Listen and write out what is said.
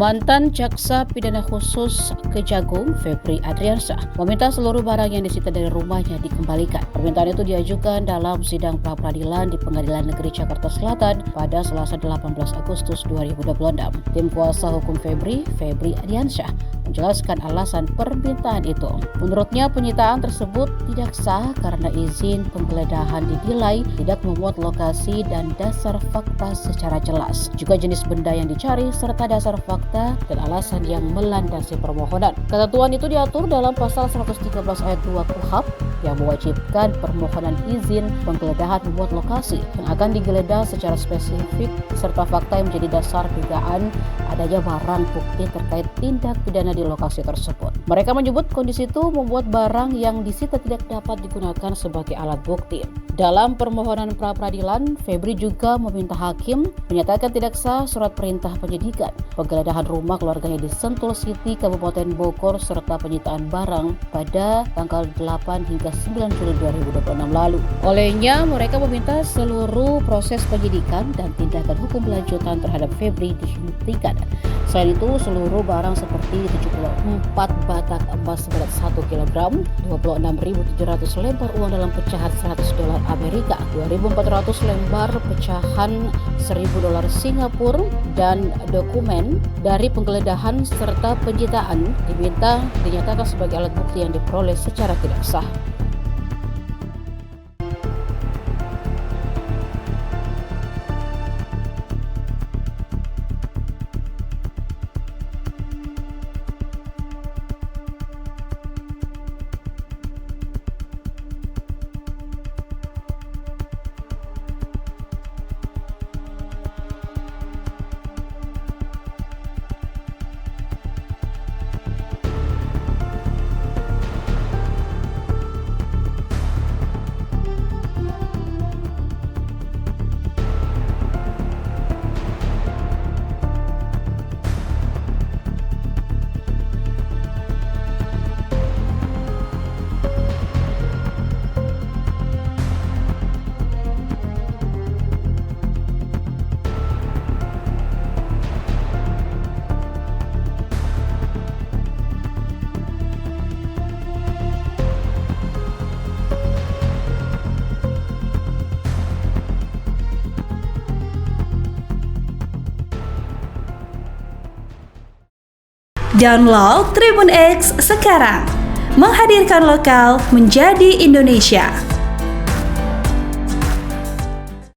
Mantan Jaksa Pidana Khusus Kejagung Febri Adriansyah meminta seluruh barang yang disita dari rumahnya dikembalikan. Permintaan itu diajukan dalam sidang pra-peradilan di Pengadilan Negeri Jakarta Selatan pada Selasa 18 Agustus 2026. Tim kuasa hukum Febri Adriansyah menjelaskan alasan permintaan itu. Menurutnya, penyitaan tersebut tidak sah karena izin penggeledahan dinilai tidak memuat lokasi dan dasar fakta secara jelas, juga jenis benda yang dicari serta dasar fakta dan alasan yang melandasi permohonan. Ketentuan itu diatur dalam pasal 113 ayat 2 KUHP yang mewajibkan permohonan izin penggeledahan memuat lokasi yang akan digeledah secara spesifik serta fakta yang menjadi dasar dugaan adanya barang bukti terkait tindak pidana di lokasi tersebut. Mereka menyebut kondisi itu membuat barang yang disita tidak dapat digunakan sebagai alat bukti. Dalam permohonan pra-peradilan, Febri juga meminta hakim menyatakan tidak sah surat perintah penyidikan, penggeledahan rumah keluarganya di Sentul City, Kabupaten Bogor, serta penyitaan barang pada tanggal 8 hingga 9 Juli 2026 lalu. Olehnya, mereka meminta seluruh proses penyidikan dan tindakan hukum lanjutan terhadap Febri dihentikan. Selain itu, seluruh barang seperti 74 batak emas seberat 1 kg, 26.700 lembar uang dalam pecahan $100 Amerika, 2.400 lembar pecahan $1.000 Singapura, dan dokumen dari penggeledahan serta penyitaan dinyatakan sebagai alat bukti yang diperoleh secara tidak sah. Download Tribun X sekarang, menghadirkan lokal menjadi Indonesia.